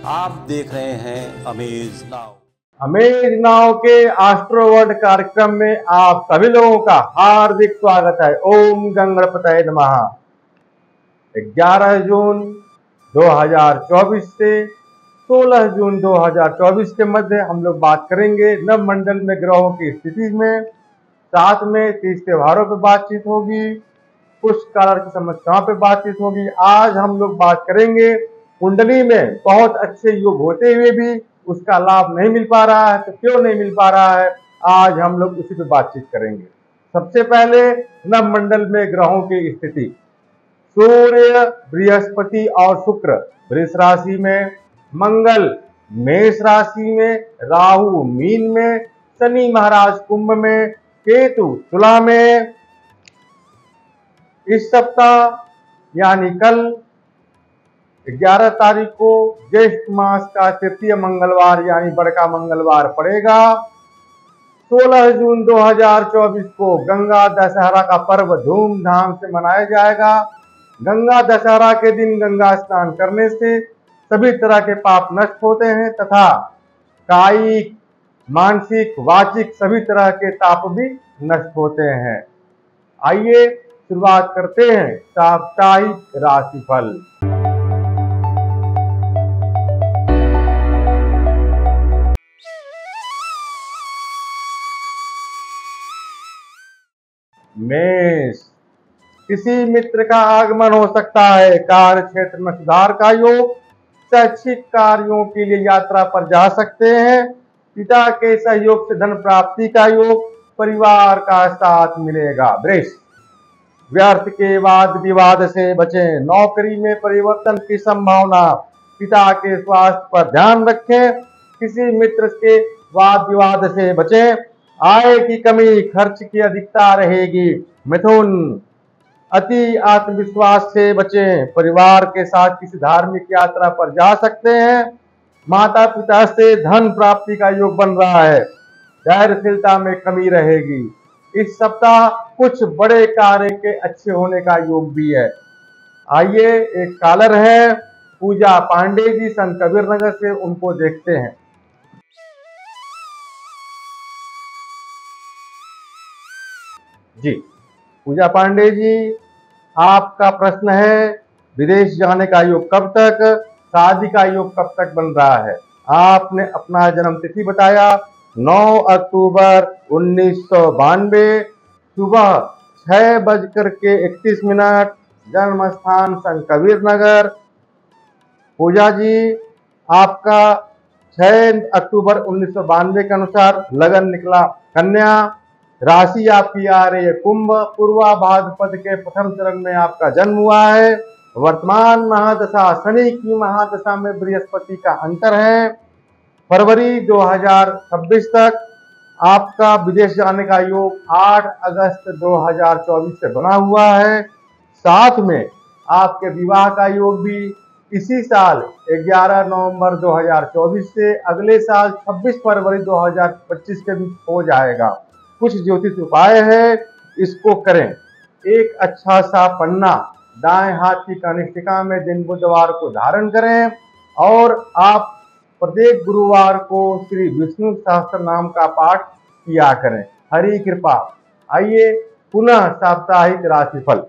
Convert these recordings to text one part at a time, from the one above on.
आप देख रहे हैं अमेज नाउ। अमेज नाउ के एस्ट्रोवर्ड कार्यक्रम में आप सभी लोगों का हार्दिक स्वागत है। ओम गंगणपतये नमः। 11 जून 2024 से 16 जून 2024 के मध्य हम लोग बात करेंगे नवमंडल में ग्रहों की स्थिति में। साथ में तीज त्योहारों पर बातचीत होगी, कुछ कारण की समस्याओं पे बातचीत होगी। आज हम लोग बात करेंगे कुंडली में बहुत अच्छे योग होते हुए भी उसका लाभ नहीं मिल पा रहा है, तो क्यों नहीं मिल पा रहा है, आज हम लोग उसी पे बातचीत करेंगे। सबसे पहले नवमंडल में ग्रहों की स्थिति। सूर्य, बृहस्पति और शुक्र वृष राशि में, मंगल मेष राशि में, राहु मीन में, शनि महाराज कुंभ में, केतु तुला में। इस सप्ताह यानी कल 11 तारीख को ज्येष्ठ मास का तृतीय मंगलवार यानी बड़का मंगलवार पड़ेगा। 16 जून 2024 को गंगा दशहरा का पर्व धूमधाम से मनाया जाएगा। गंगा दशहरा के दिन गंगा स्नान करने से सभी तरह के पाप नष्ट होते हैं तथा कायिक, मानसिक, वाचिक सभी तरह के ताप भी नष्ट होते हैं। आइए शुरुआत करते हैं साप्ताहिक राशिफल। मेष, किसी मित्र का आगमन हो सकता है। कार्य क्षेत्र में सुधार का योग, शैक्षिक कार्यों के लिए यात्रा पर जा सकते हैं। पिता के सहयोग से धन प्राप्ति का योग, परिवार का साथ मिलेगा। वृष, व्यर्थ के वाद विवाद से बचें। नौकरी में परिवर्तन की संभावना, पिता के स्वास्थ्य पर ध्यान रखें। किसी मित्र के वाद विवाद से बचें। आय की कमी, खर्च की अधिकता रहेगी। मिथुन, अति आत्मविश्वास से बचें। परिवार के साथ किसी धार्मिक यात्रा पर जा सकते हैं। माता पिता से धन प्राप्ति का योग बन रहा है। धैर्यशीलता में कमी रहेगी। इस सप्ताह कुछ बड़े कार्य के अच्छे होने का योग भी है। आइए, एक कॉलर है पूजा पांडे जी संत कबीर नगर से, उनको देखते हैं। जी पूजा पांडे जी, आपका प्रश्न है विदेश जाने का योग कब तक, शादी का योग कब तक बन रहा है। आपने अपना जन्म तिथि बताया 9 अक्टूबर 1992, सुबह 6:31, जन्म स्थान संत कबीर नगर। पूजा जी, आपका 6 अक्टूबर 1992 के अनुसार लगन निकला कन्या, राशि आपकी आ रही है कुंभ, पूर्वा भाद्रपद के प्रथम चरण में आपका जन्म हुआ है। वर्तमान महादशा शनि की महादशा में बृहस्पति का अंतर है। फरवरी 2026 तक आपका विदेश जाने का योग 8 अगस्त 2024 से बना हुआ है। साथ में आपके विवाह का योग भी इसी साल 11 नवंबर 2024 से अगले साल 26 फरवरी 2025 के बीच हो जाएगा। कुछ ज्योतिष उपाय है, इसको करें। एक अच्छा सा पन्ना दाएं हाथ की कनिष्ठिका में दिन बुधवार को धारण करें और आप प्रत्येक गुरुवार को श्री विष्णु सहस्त्र नाम का पाठ किया करें। हरि कृपा। आइए पुनः साप्ताहिक राशिफल।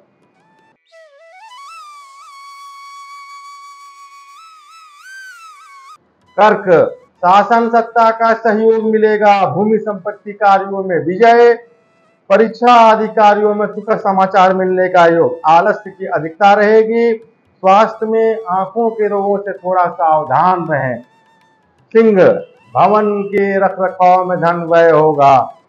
कर्क, शासन सत्ता का सहयोग मिलेगा। भूमि संपत्ति कार्यों में विजय, परीक्षा आदि कार्यों में सुख समाचार मिलने का योग। आलस्य की अधिकता रहेगी। स्वास्थ्य में आंखों के रोगों से थोड़ा सावधान रहें। सिंह, भवन के रखरखाव में धन व्यय होगा।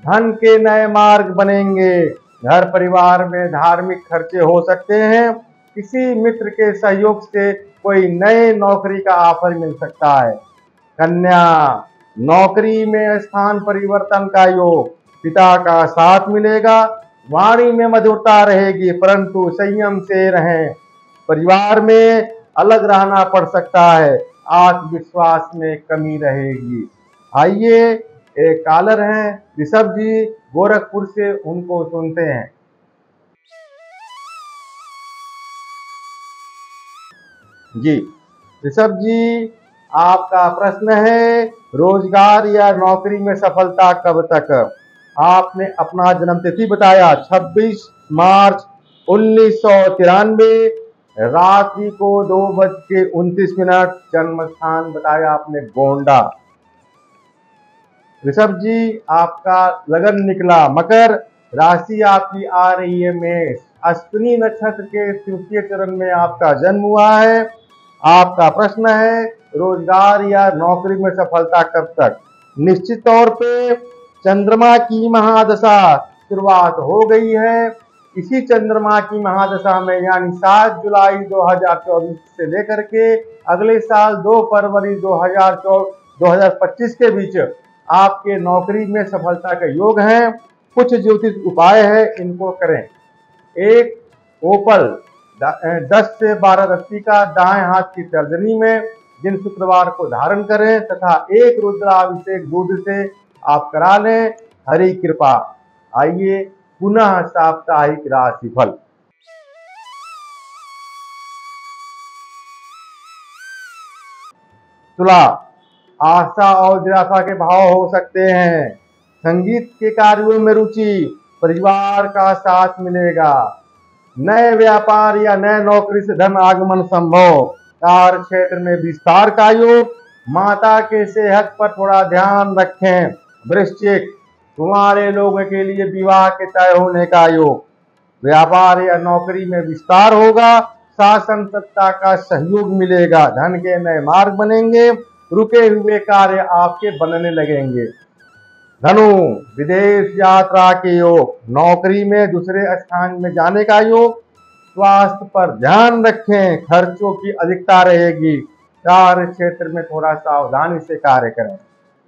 धन के नए मार्ग बनेंगे। घर परिवार में धार्मिक खर्चे हो सकते हैं। किसी मित्र के सहयोग से कोई नए नौकरी का ऑफर मिल सकता है। कन्या, नौकरी में स्थान परिवर्तन का योग, पिता का साथ मिलेगा। वाणी में मधुरता रहेगी परंतु संयम से रहें। परिवार में अलग रहना पड़ सकता है। आत्मविश्वास में कमी रहेगी। आइए, एक कॉलर हैं ऋषभ जी गोरखपुर से, उनको सुनते हैं। जी ऋषभ जी, आपका प्रश्न है, रोजगार या नौकरी में सफलता कब तक? आपने अपना जन्म तिथि बताया 26 मार्च 1993, रात्रि को 2:29, जन्म स्थान बताया आपने गोंडा। ऋषभ जी, आपका लगन निकला मकर, राशि आपकी आ रही है मेष, अश्विनी नक्षत्र के तृतीय चरण में आपका जन्म हुआ है। आपका प्रश्न है, रोजगार या नौकरी में सफलता कब तक? निश्चित तौर पे चंद्रमा की महादशा शुरुआत हो गई है। इसी चंद्रमा की महादशा में यानी 7 जुलाई 2024 से लेकर के अगले साल 2 फरवरी 2025 के बीच आपके नौकरी में सफलता के योग हैं। कुछ ज्योतिष उपाय है, इनको करें। एक ओपल 10 से 12 रस्सी का दाएं हाथ की तर्जनी में दिन शुक्रवार को धारण करें तथा एक रुद्राभिषेक दूध से आप करा लें। हरि कृपा। आइए पुनः साप्ताहिक राशिफल। तुला, आशा और निराशा के भाव हो सकते हैं। संगीत के कार्यों में रुचि, परिवार का साथ मिलेगा। नए व्यापार या नए नौकरी से धन आगमन संभव। कार्य क्षेत्र में विस्तार का योग। माता के सेहत पर थोड़ा ध्यान रखें। वृश्चिक, कुंवारे लोगों के लिए विवाह के तय होने का योग। व्यापार या नौकरी में विस्तार होगा। शासन सत्ता का सहयोग मिलेगा। धन के नए मार्ग बनेंगे। रुके हुए कार्य आपके बनने लगेंगे। धनु, विदेश यात्रा के योग। नौकरी में दूसरे स्थान में जाने का योग। स्वास्थ्य पर ध्यान रखें, खर्चों की अधिकता रहेगी। कार्य क्षेत्र में थोड़ा सावधानी से कार्य करें।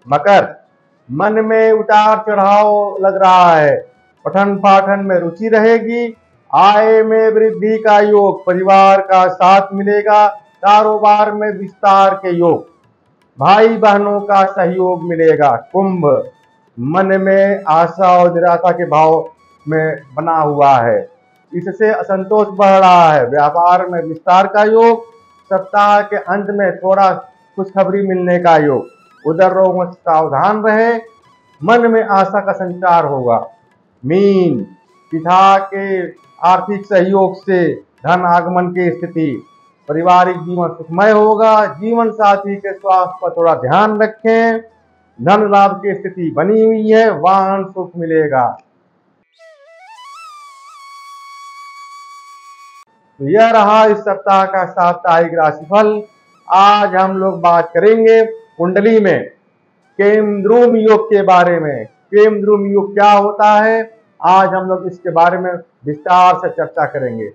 मकर, मन में उतार चढ़ाव लग रहा है। पठन पाठन में रुचि रहेगी। आय में वृद्धि का योग। परिवार का साथ मिलेगा। कारोबार में विस्तार के योग। भाई बहनों का सहयोग मिलेगा। कुंभ, मन में आशा और निराशा के भाव में बना हुआ है, इससे असंतोष बढ़ रहा है। व्यापार में विस्तार का योग। सप्ताह के अंत में थोड़ा खुशखबरी मिलने का योग। उधर रोगों से सावधान रहे। मन में आशा का संचार होगा। मीन, पिता के आर्थिक सहयोग से धन आगमन की स्थिति। पारिवारिक जीवन सुखमय होगा। जीवन साथी के स्वास्थ्य पर थोड़ा ध्यान रखें। धन लाभ की स्थिति बनी हुई है। वाहन सुख मिलेगा। तो यह रहा इस सप्ताह का साप्ताहिक राशिफल। आज हम लोग बात करेंगे कुंडली में केमद्रुम योग के बारे में। केमद्रुम योग क्या होता है, आज हम लोग इसके बारे में विस्तार से चर्चा करेंगे।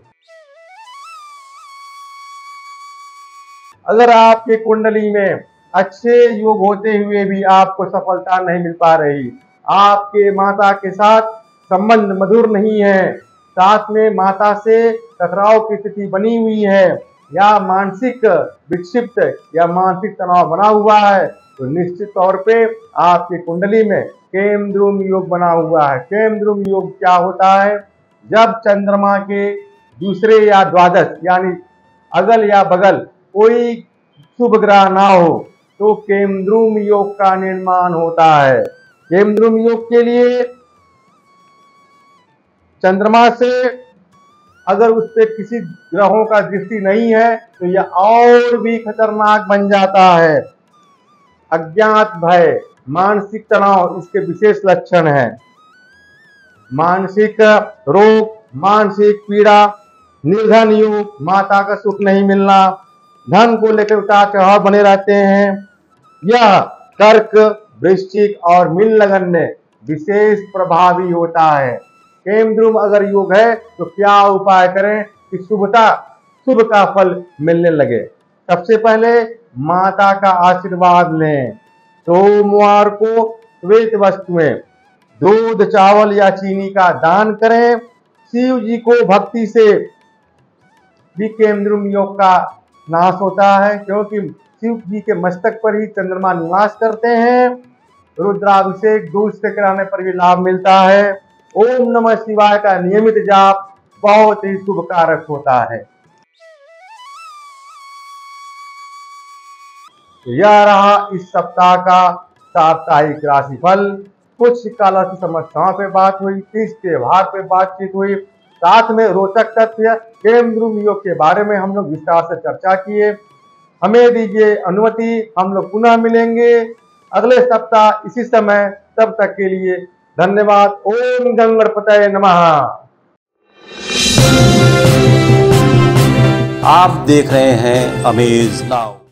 अगर आपकी कुंडली में अच्छे योग होते हुए भी आपको सफलता नहीं मिल पा रही, आपके माता के साथ संबंध मधुर नहीं है, साथ में माता से टकराव की स्थिति बनी हुई है, या मानसिक विक्षिप्त या मानसिक तनाव बना हुआ है, तो निश्चित तौर पे आपकी कुंडली में केमद्रुम योग बना हुआ है। केमद्रुम योग क्या होता है? जब चंद्रमा के दूसरे या द्वादश यानी अगल या बगल कोई शुभ ग्रह ना हो तो केमद्रुम योग का निर्माण होता है। केमद्रुम योग के लिए चंद्रमा से अगर उस पर किसी ग्रहों का दृष्टि नहीं है तो यह और भी खतरनाक बन जाता है। अज्ञात भय, मानसिक तनाव इसके विशेष लक्षण हैं। मानसिक रोग, मानसिक पीड़ा, निर्धन योग, माता का सुख नहीं मिलना, धन को लेकर उतार चढ़ाव बने रहते हैं। यह कर्क, वृश्चिक और मीन लगन में विशेष प्रभावी होता है। केमद्रुम अगर योग है तो क्या उपाय करें कि शुभ का फल मिलने लगे? सबसे पहले माता का आशीर्वाद लें। सोमवार को श्वेत वस्तुएं, दूध, चावल या चीनी का दान करें। शिव जी को भक्ति से भी केमद्रुम योग का नाश होता है, क्योंकि शिव जी के मस्तक पर ही चंद्रमा निवास करते हैं। रुद्राभिषेक दूध से कराने पर भी लाभ मिलता है। ओम नमः शिवाय का नियमित जाप बहुत ही शुभ कारक होता है। तो यह रहा इस सप्ताह का साप्ताहिक राशिफल। कुछ काल की समस्याओं पे बात हुई, तीज त्योहार पे बातचीत हुई, साथ में रोचक तथ्य केमद्रुम योग के बारे में हम लोग विस्तार से चर्चा किए। हमें दीजिए अनुमति, हम लोग पुनः मिलेंगे अगले सप्ताह इसी समय। तब तक के लिए धन्यवाद। ओम गंगणपतये नमः। आप देख रहे हैं अमेज नाउ।